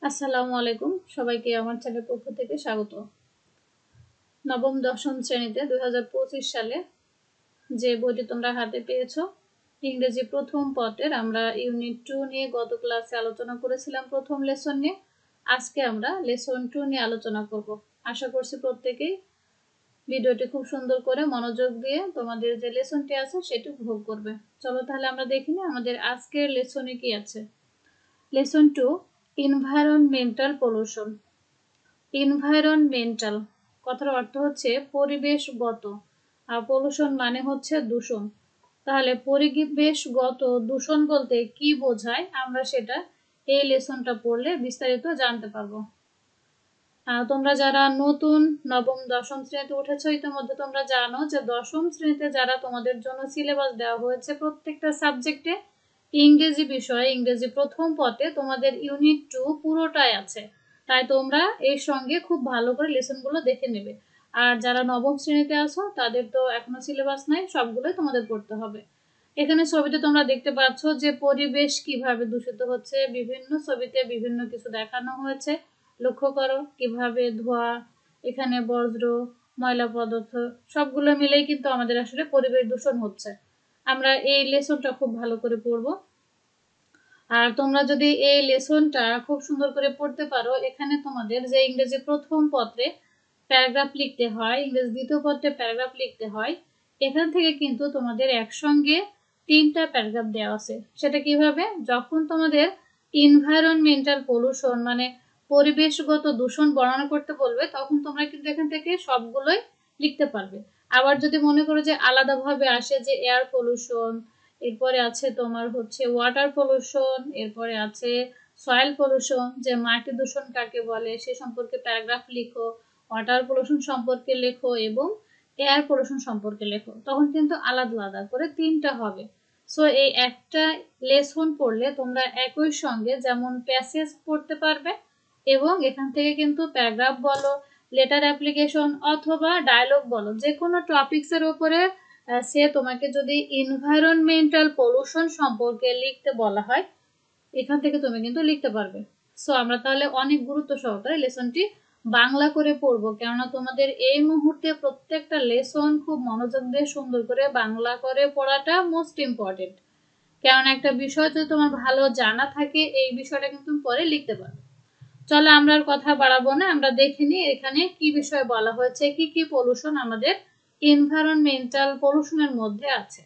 আসসালামু আলাইকুম সবাইকে আমার চ্যানেল পক্ষ থেকে স্বাগত। নবম দশম শ্রেণীতে 2025 সালে যে বইটি তোমরা হাতে পেয়েছো ইংরেজি প্রথম পত্রের আমরা ইউনিট 2 নিয়ে গত ক্লাসে আলোচনা করেছিলাম প্রথম লেসন নিয়ে। আজকে আমরা লেসন 2 নিয়ে আলোচনা করব। আশা করছি প্রত্যেকেই ভিডিওটি খুব সুন্দর করে মনোযোগ দিয়ে তোমাদের যে লেসনটি আছে সেটি উপভোগ করবে। চলো তাহলে আমরা দেখি না আমাদের আজকের লেসনে কি আছে। Lesson 2 environmental pollution. এনভায়রনমেন্টাল কথার অর্থ হচ্ছে পরিবেশগত আর পলিউশন মানে হচ্ছে দূষণ। তাহলে পরিবেশগত দূষণ বলতে কি বোঝায় আমরা সেটা এই লেসনটা পড়লে বিস্তারিত জানতে পারবো। তোমরা যারা নতুন নবম দশম শ্রেণীতে উঠেছো ইতিমধ্যে তোমরা জানো যে দশম শ্রেণীতে যারা তোমাদের জন্য সিলেবাস দেওয়া হয়েছে প্রত্যেকটা সাবজেক্টে ইংরেজি বিষয়ে ইংরেজি প্রথম পত্রে তোমাদের ইউনিট 2 পুরোটাই আছে। তাই তোমরা এর সঙ্গে খুব ভালো করে লেসনগুলো দেখে নেবে। আর যারা নবম শ্রেণীতে আছো তাদের তো এখনো সিলেবাস নাই, সবগুলোই তোমাদের পড়তে হবে। এখানে ছবিতে তোমরা দেখতে পাচ্ছ যে পরিবেশ কিভাবে দূষিত হচ্ছে, বিভিন্ন ছবিতে বিভিন্ন কিছু দেখানো হয়েছে। লক্ষ্য করো কিভাবে ধোঁয়া, এখানে বজ্র, ময়লা পদার্থ সবগুলো মিলেই কিন্তু আমাদের আসলে পরিবেশ দূষণ হচ্ছে। আমরা এই লেসনটা খুব ভালো করে পড়বো। আর তোমরা যদি এই লেসনটা খুব সুন্দর করে পড়তে পারো, এখানে তোমাদের যে ইংরেজি প্রথম পত্রে প্যারাগ্রাফ লিখতে হয়, ইংরেজি দ্বিতীয় পত্রে প্যারাগ্রাফ লিখতে হয়, এখান থেকে কিন্তু তোমাদের একসঙ্গে 3টা প্যারাগ্রাফ দেওয়া আছে। সেটা কিভাবে, যখন তোমাদের এনভায়রনমেন্টাল পলিউশন মানে পরিবেশগত দূষণ বর্ণনা করতে বলবে তখন তোমরা কিন্তু এখান থেকে সবগুলোই লিখতে পারবে। আবার যদি মনে করো যে আলাদাভাবে আসে যে এয়ার পলিউশন, এরপরে আছে তোমার হচ্ছে ওয়াটার পলিউশন, এরপরে আছে সয়েল পলিউশন যে মাটি দূষণ কাকে বলে সে সম্পর্কে প্যারাগ্রাফ লিখো, ওয়াটার পলিউশন সম্পর্কে লেখো এবং এয়ার পলিউশন সম্পর্কে লেখো, তখন কিন্তু আলাদা আলাদা করে 3টা হবে। সো এই একটা লেসন পড়লে তোমরা একই সঙ্গে যেমন প্যাসেজ পড়তে পারবে এবং এখান থেকে কিন্তু প্যারাগ্রাফ বলো, লেটার অ্যাপ্লিকেশন অথবা ডায়লগ বলো, যে কোনো টপিকসের উপরে সে তোমাকে যদি এনভায়রনমেন্টাল পলিউশন সম্পর্কে লিখতে বলা হয় এখান থেকে তুমি কিন্তু লিখতে পারবে। সো আমরা তাহলে অনেক গুরুত্ব সহকারে লেসনটি বাংলা করে পড়বো, কেননা তোমাদের এই মুহূর্তে প্রত্যেকটা লেসন খুব মনোযোগ দিয়ে সুন্দর করে বাংলা করে পড়াটা মোস্ট ইম্পর্টেন্ট। কেননা একটা বিষয় যদি তোমার ভালো জানা থাকে এই বিষয়টা কিন্তু তুমি পরে লিখতে পারবে। চলো আমরা আর কথা বাড়াবো না, আমরা দেখে নিই এখানে কি বিষয় বলা হয়েছে, কি কি পলিউশন আমাদের এনভায়রনমেন্টাল পলিউশনের মধ্যে আছে।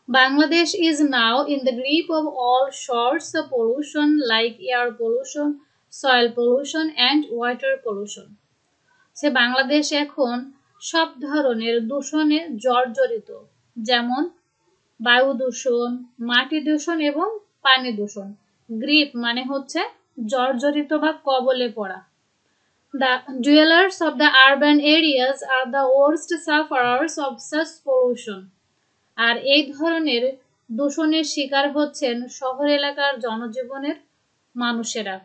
Bangladesh is now in the grip of all sorts of pollution like air pollution, soil pollution and water pollution. সে বাংলাদেশ এখন সব ধরনের দূষণে জর্জরিত, যেমন বায়ু দূষণ, মাটি দূষণ এবং পানি দূষণ। গ্রিপ মানে হচ্ছে জর্জরিত বা কবলে পড়া। The dwellers of the urban areas are the worst sufferers of such pollution. আর এই ধরনের দূষণের শিকার হচ্ছেন শহর এলাকার জনজীবনের মানুষেরা।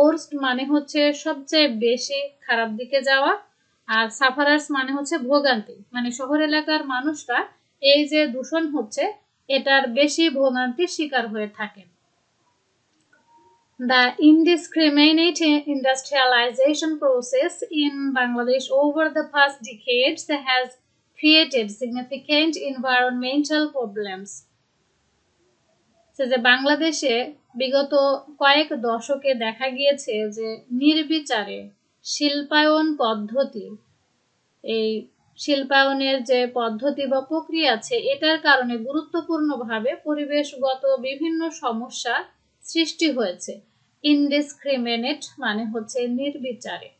ওর্স্ট মানে হচ্ছে সবচেয়ে বেশি খারাপ দিকে যাওয়া, আর সাফারার্স মানে হচ্ছে ভোগান্তি, মানে শহর এলাকার মানুষরা এই যে দূষণ হচ্ছে এটার বেশি ভোগান্তির শিকার হয়ে থাকে। The indiscriminate industrialization process in Bangladesh over the past decades has created significant environmental problems. যে বাংলাদেশে বিগত কয়েক দশকে দেখা গিয়েছে যে নির্বিচারে শিল্পায়ন পদ্ধতি, এই শিল্পায়নের যে পদ্ধতি বা প্রক্রিয়া আছে এটার কারণে গুরুত্বপূর্ণভাবে পরিবেশগত বিভিন্ন সমস্যা সৃষ্টি হয়েছে। ইনডিসক্রিমিনেট মানে হচ্ছে নির্বিচারে,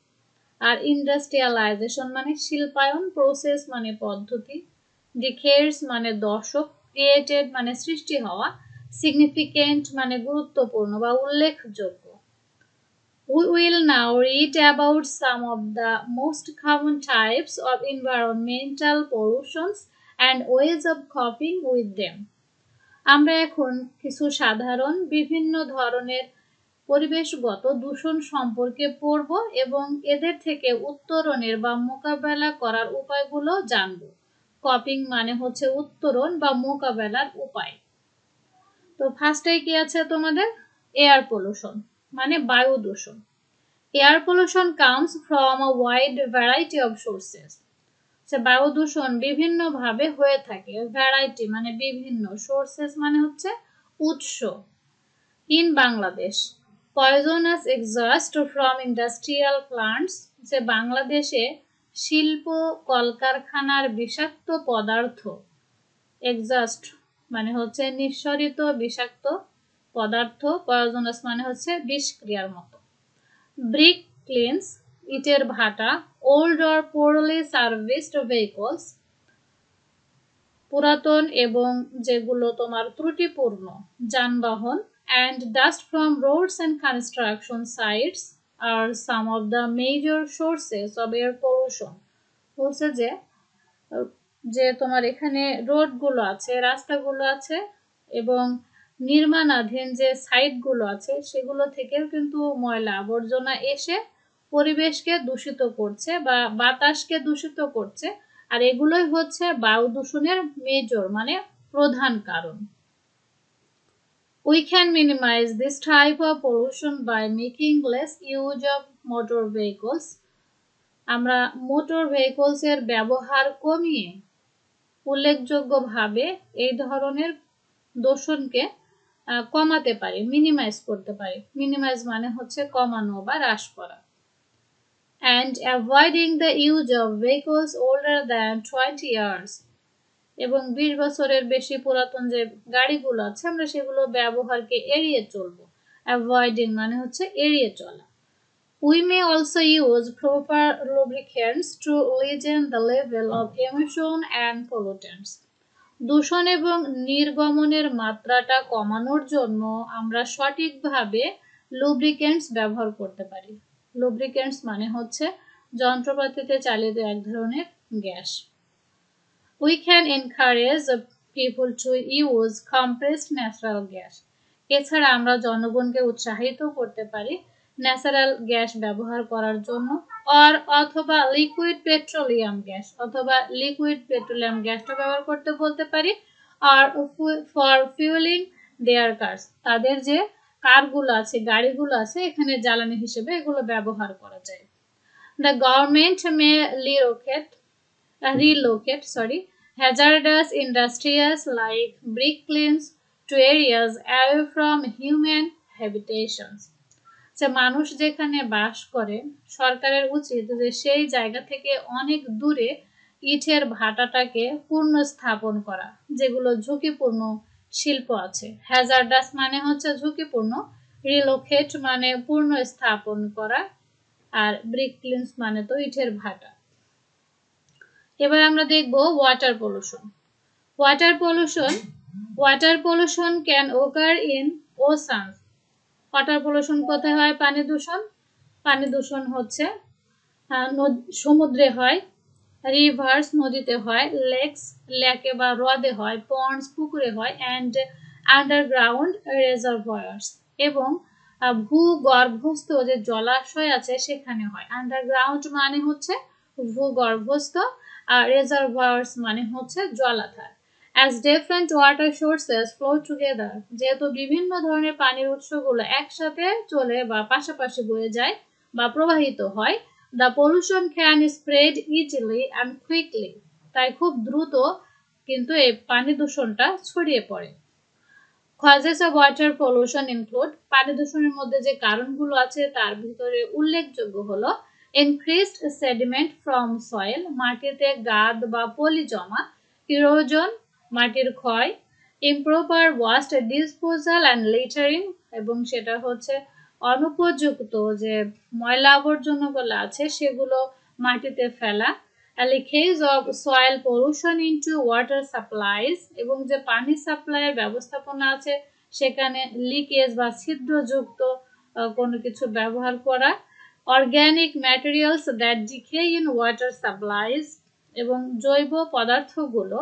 আর ইন্ডাস্ট্রিয়ালাইজেশন মানে শিল্পায়ন, প্রসেস মানে পদ্ধতি, ডিকেডস মানে দশক, ক্রিয়েটেড মানে সৃষ্টি হওয়া, সিগনিফিকেন্ট মানে গুরুত্বপূর্ণ বা উল্লেখযোগ্য। We will now read about some of the most common types of environmental pollutions and ways of coping with them. আমরা এখন কিছু সাধারণ বিভিন্ন ধরনের পরিবেশগত দূষণ সম্পর্কে পড়ব এবং এদের থেকে উত্তরণের বা মোকাবেলা করার উপায়গুলো জানব। কপিং মানে হচ্ছে উত্তরণ বা মোকাবেলার উপায়। তো ফার্স্টেই কি আছে তোমাদের এয়ার পলিউশন। মানে বায়ু দূষণ। Air pollution comes from a wide variety of sources. বায়ু দূষণ বিভিন্ন ভাবে হয়ে থাকে, ভ্যারাইটি মানে বিভিন্ন, সোর্সেস মানে হচ্ছে উৎস। In Bangladesh, poisonous exhaust from industrial plants, যে বাংলাদেশে শিল্প কলকারখানার বিষাক্ত পদার্থ, এক্সস্ট মানে হচ্ছে নিঃসরিত বিষাক্ত পদার্থ, পয়জনাস মানে হচ্ছে বিষক্রিয়ার মতো। ব্রিক ক্লিনস, ইটের ভাটা, old or poorly serviced vehicles, পুরাতন এবং যেগুলো তোমার ত্রুটিপূর্ণ যানবাহন, and dust from roads and construction sites are some of the major sources of air pollution. বলছে যে যে তোমার এখানে রোডগুলো আছে, রাস্তাগুলো আছে এবং নির্মাণাধীন যে সাইটগুলো আছে সেগুলো থেকেও কিন্তু ময়লা আবর্জনা এসে পরিবেশকে দূষিত করছে বা বাতাসকে দূষিত করছে, আর এগুলোই হচ্ছে বায়ু দূষণের মেজর মানে প্রধান কারণ। We can minimize this type of pollution by making less use of motor vehicles. আমরা মোটর ভেহিকলস এর ব্যবহার কমিয়ে উল্লেখযোগ্যভাবে এই ধরনের দূষণকে কমাতে পারি, মিনিমাইজ করতে পারি। মিনিমাইজ মানে হচ্ছে কমানো বা হ্রাস করা। And avoiding the use of vehicles older than 20 years. এবং 20 বছরের বেশি পুরাতন যে গাড়িগুলো আছে আমরা সেগুলো ব্যবহারকে এড়িয়ে চলবো। অ্যাভয়েডিং মানে হচ্ছে এড়িয়ে চলা। We may also use proper lubricants to lessen the level of emission and pollutants. দূষণ এবং নির্গমনের মাত্রাটা কমানোর জন্য আমরা সঠিকভাবে লুব্রিকেন্টস ব্যবহার করতে পারি। লুব্রিকেন্টস মানে হচ্ছে যন্ত্রপাতিতে চালিত এক ধরনের gas. We can encourage people to use compressed natural gas. এছাড়া আমরা জনগণকে উৎসাহিত করতে পারি ন্যাচারাল গ্যাস ব্যবহার করার জন্য, অথবা লিকুইড পেট্রোলিয়াম গ্যাস, অথবা লিকুইড পেট্রোলিয়াম গ্যাসটা ব্যবহার করতে বলতে পারি। আর ফর ফিউলিং দেয়ার কার্স, তাদের যে কারগুলো আছে, গাড়িগুলো আছে, এখানে জ্বালানি হিসেবে এগুলো ব্যবহার করা যায়। The government may relocate hazardous industries like brick kilns to areas away from human habitations. যে মানুষ যেখানে বাস করে সরকারের উচিত যে সেই জায়গা থেকে অনেক দূরে ইটের ভাটাটাকে পুনঃস্থাপন করা, যেগুলো ঝুঁকিপূর্ণ শিল্প আছে। হ্যাজার্ডাস মানে হচ্ছে ঝুঁকিপূর্ণ, রিলোকেট মানে পুনঃস্থাপন করা, আর ব্রিক ক্লিনস মানে তো ইটের ভাটা। এবার আমরা দেখব water pollution. Water pollution can occur in oceans. Water pollution কোথায় হয়? পানি দূষণ। পানি দূষণ হচ্ছে সমুদ্রে হয়, রিভার্স নদীতে হয়, লেকস লেকে বা হ্রদে হয়, পন্ডস পুকুরে হয়, অ্যান্ড আন্ডারগ্রাউন্ড রিজার্ভয়ার্স এবং ভূগর্ভস্থ যে জলাশয় আছে সেখানে হয়। আন্ডারগ্রাউন্ড মানে হচ্ছে ভূগর্ভস্থ, আর রিজার্ভয়ার্স মানে হচ্ছে জলাধার। As different water sources flow together, যেহেতু বিভিন্ন ধরনের পানির উৎসগুলো একসাথে চলে বা পাশাপাশি বয়ে যায় বা প্রবাহিত হয়, the pollution can spread easily and quickly. তাই খুব দ্রুত কিন্তু এই পানি দূষণটা ছড়িয়ে পড়ে। Causes of water pollution include, পানি দূষণের মধ্যে যে কারণগুলো আছে তার ভিতরে উল্লেখযোগ্য হলো increased sediment from soil, মাটিতে গাদ বা পলি জমা, erosion মাটির ক্ষয়, improper waste disposal and littering, এবং সেটা হচ্ছে অনুপযুক্ত যে ময়লা আবর্জনাগুলো আছে সেগুলো মাটিতে ফেলা, leakage of soil pollution into water supplies, এবং যে পানি সাপ্লাইয়ের ব্যবস্থাপনা আছে সেখানে লিকেজ বা ছিদ্রযুক্ত কোনো কিছু ব্যবহার করা, organic materials that decay in water supplies, এবং জৈব পদার্থগুলো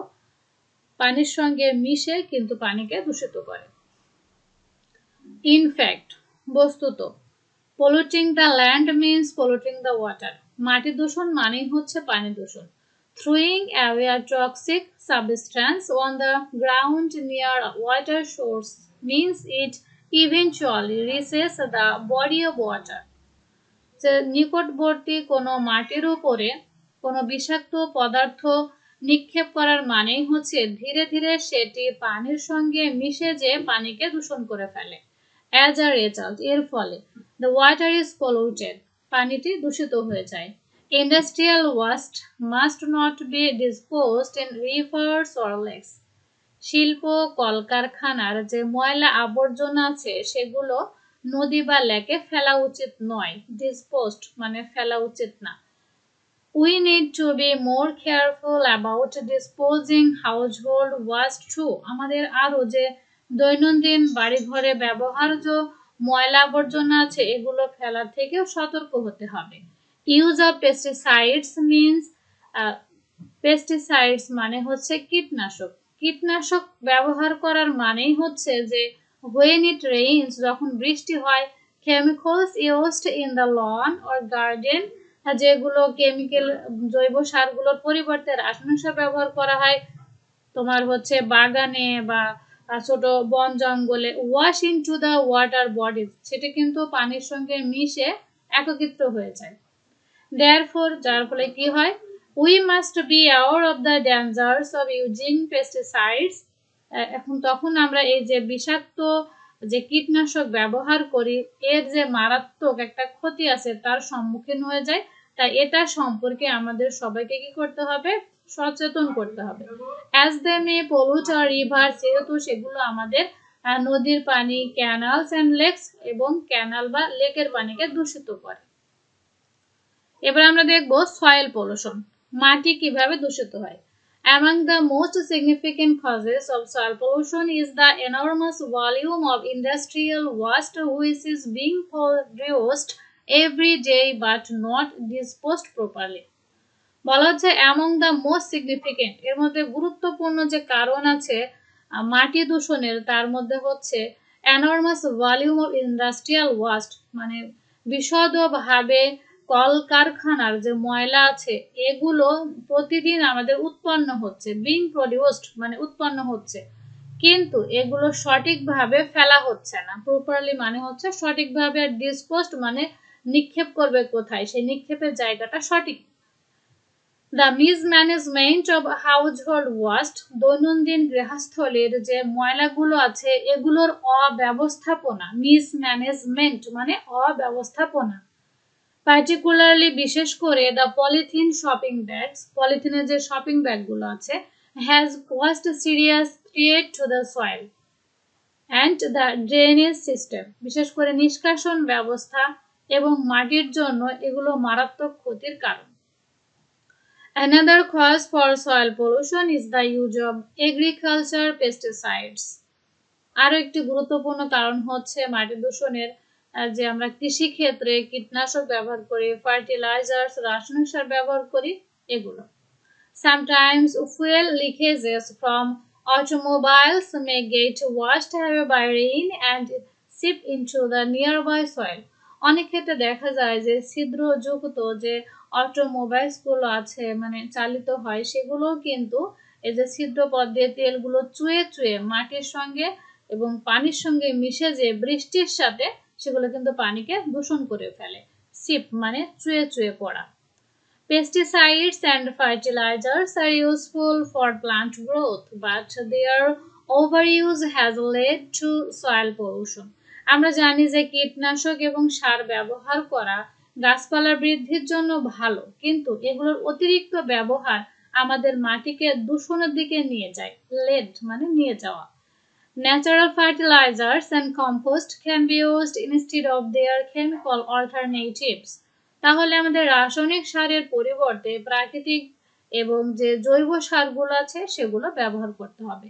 পানির সঙ্গে মিশে কিন্তু পানিকে দূষিত করে। In fact, বস্তুত polluting the land means polluting the water. মাটি দূষণ মানেই হচ্ছে পানি দূষণ। Throwing away a toxic substance on the ground near a water source means it eventually reaches the body of water. যে নিকটবর্তী কোনো মাটির উপরে কোনো বিষাক্ত পদার্থ নিক্ষেপ করার মানেই হচ্ছে ধীরে ধীরে সেটি পানির সঙ্গে মিশে যে পানিকে দূষণ করে ফেলে। অ্যাজ আ রেজাল্ট, এর ফলে দ্য ওয়াটার ইজ পলিউটেড, পানিটি দূষিত হয়ে যায়। Industrial waste must not be disposed in rivers or lakes. শিল্প কলকারখানার যে ময়লা আবর্জনা আছে সেগুলো নদী বা লেকে ফেলা উচিত নয়। ডিসপোজড মানে ফেলা উচিত না। We need to be more careful about disposing household waste too. আমাদের আরো যে দৈনন্দিন বাড়িঘরে ব্যবহার্য ময়লা আবর্জনা আছে এগুলো ফেলার থেকেও সতর্ক হতে হবে। Use of pesticides means, pesticides মানে হচ্ছে কীটনাশক। কীটনাশক ব্যবহার করার মানেই হচ্ছে যে when it rains, যখন বৃষ্টি হয়, chemicals used in the lawn or garden, যেগুলো কেমিক্যাল জৈব সারগুলোর পরিবর্তে রাসায়নিক সার ব্যবহার করা হয় তোমার হচ্ছে বাগানে বা ছোট বন জঙ্গলে, wash into the water body, সেটা কিন্তু পানির সঙ্গে মিশে একত্রিত হয়ে যায়। Therefore, যার ফলে কি হয়, we must be aware of the dangers of using pesticides. এখন তখন আমরা এই যে বিষাক্ত যে কীটনাশক ব্যবহার করি এর যে মারাত্মক একটা ক্ষতি আছে তার সম্মুখীন হয়ে যায়। তাই এটা সম্পর্কে আমাদের সবাইকে কি করতে হবে, সচেতন করতে হবে। As they may pollute our rivers, যেহেতু সেগুলো আমাদের নদীর পানি, ক্যানালস এন্ড লেকস এবং ক্যানাল বা লেকের পানিকে দূষিত করে। এবার আমরা দেখব সয়েল পলিউশন, মাটি কিভাবে দূষিত হয়। Among the most significant causes of soil pollution is the enormous volume of industrial waste which is being produced every day but not disposed properly. বলা হচ্ছে among the most significant, এর মধ্যে গুরুত্বপূর্ণ যে কারণ আছে মাটি দূষণের তার মধ্যে হচ্ছে enormous volume of industrial waste, মানে বিশদভাবে কলকারখানার যে ময়লা আছে এগুলো প্রতিদিন আমাদের উৎপন্ন হচ্ছে, বিং প্রডিউসড মানে উৎপন্ন হচ্ছে, কিন্তু এগুলো সঠিকভাবে ফেলা হচ্ছে না। প্রপারলি মানে হচ্ছে সঠিকভাবে, আর ডিসপোজড মানে নিক্ষেপ করবে কোথায়, সেই নিক্ষেপের জায়গাটা সঠিক। The mismanagement of household West, দৈনন্দিন গৃহস্থলীর যে ময়লাগুলো আছে এগুলোর অব্যবস্থাপনা। মিসম্যানেজমেন্ট মানে অব্যবস্থাপনা। পার্টিকুলারলি বিশেষ করে দ্য পলিথিন শপিং ব্যাগস, পলিথিনের যে শপিং ব্যাগগুলো আছে, has caused serious threat to the soil and the drainage system, বিশেষ করে নিষ্কাশন ব্যবস্থা এবং মাটির জন্য এগুলো মারাত্মক ক্ষতির কারণ। Another cause for soil pollution is the use of agriculture pesticides. আরো একটি গুরুত্বপূর্ণ কারণ হচ্ছে মাটি দূষণের যে আমরা কৃষি ক্ষেত্রে কীটনাশক ব্যবহার করি, ফার্টিলাইজার্স, রাসায়নিক সার ব্যবহার করি এগুলো। Sometimes fuel leakages from automobiles may get washed away by rain and seep into the nearby soil. অনেক ক্ষেত্রে দেখা যায় যে ছিদ্রযুক্ত যে অটোমোবাইলস গুলো আছে মানে চালিত হয় সেগুলো কিন্তু এই যে ছিদ্র পথ দিয়ে তেলগুলো চুয়ে চুয়ে মাটির সঙ্গে এবং পানির সঙ্গে মিশে যে বৃষ্টির সাথে সেগুলো কিন্তু পানিকে দূষণ করে ফেলে। সিপ মানে চুয়ে চুয়ে পড়া। Pesticides and fertilizers are useful for plant growth, but their overuse has led to soil pollution. আমরা জানি যে কীটনাশক এবং সার ব্যবহার করা গাছপালার বৃদ্ধির জন্য ভালো, কিন্তু এগুলোর অতিরিক্ত ব্যবহার আমাদের মাটিকে দূষণের দিকে নিয়ে যায়। লেড মানে নিয়ে যাওয়া। Natural fertilizers and compost can be used instead of their chemical alternatives. তাহলে আমাদের রাসায়নিক সারের পরিবর্তে প্রাকৃতিক এবং যে জৈব সারগুলো আছে সেগুলো ব্যবহার করতে হবে।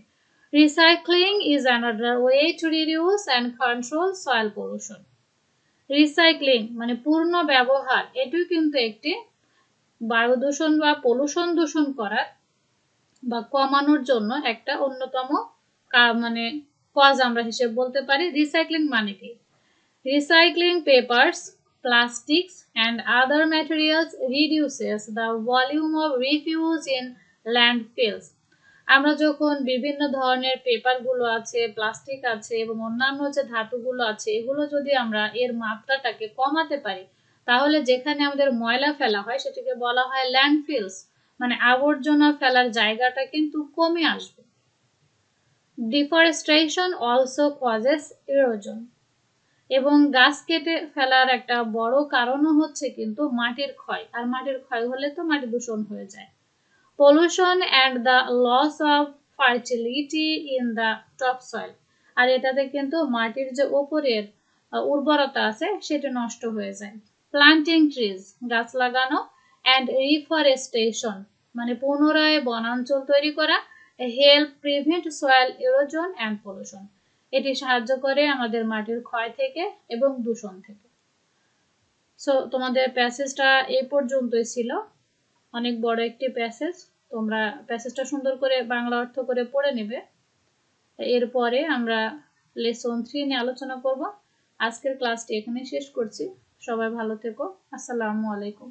Recycling is another way to reduce and control soil pollution. Recycling মানে পূর্ণ ব্যবহার, এটিও কিন্তু একটি বায়ু দূষণ বা পলুশন দূষণ করার বা কমানোর জন্য একটা অন্যতম মানে কজ আমরা হিসেবে বলতে পারি। রিসাইক্লিং মানে কি? Recycling papers, plastics and other materials reduces the volume of refuse in landfills. আমরা যখন বিভিন্ন ধরনের পেপারগুলো আছে, প্লাস্টিক আছে এবং অন্যান্য যে ধাতুগুলো আছে, এগুলো যদি আমরা এর মাত্রাটাকে কমাতে পারি, তাহলে যেখানে আমাদের ময়লা ফেলা হয় সেটাকে বলা হয় ল্যান্ডফিলস, মানে আবর্জনা ফেলার জায়গাটা কিন্তু কমে আসবে। ডিফরেস্টেশন অলসো কজেস ইরোজন, এবং গাছ কেটে ফেলার একটা বড় কারণও হচ্ছে কিন্তু মাটির ক্ষয়, আর মাটির ক্ষয় হলে তো মাটি দূষণ হয়ে যায়। Pollution and the loss of fertility in the topsoil, আর এটাতে কিন্তু মাটির যে ওপরের উর্বরতা আছে সেটা নষ্ট হয়ে যায়। প্লান্টিং ট্রিজ, গাছ লাগানো, অ্যান্ড রিফরেস্টেশন, মানে পুনরায় বনাঞ্চল তৈরি করা, help prevent soil erosion and pollution, এটি সাহায্য করে আমাদের মাটির ক্ষয় থেকে এবং দূষণ থেকে। সো তোমাদের প্যাসেজটা এই পর্যন্তই ছিল, অনেক বড় একটি প্যাসেজ। তোমরা প্যাসেজটা সুন্দর করে বাংলা অর্থ করে পড়ে নেবে। এরপরে আমরা লেসন 3 নিয়ে আলোচনা করব। আজকের ক্লাসটি এখানে শেষ করছি। সবাই ভালো থেকো। আসসালামু আলাইকুম।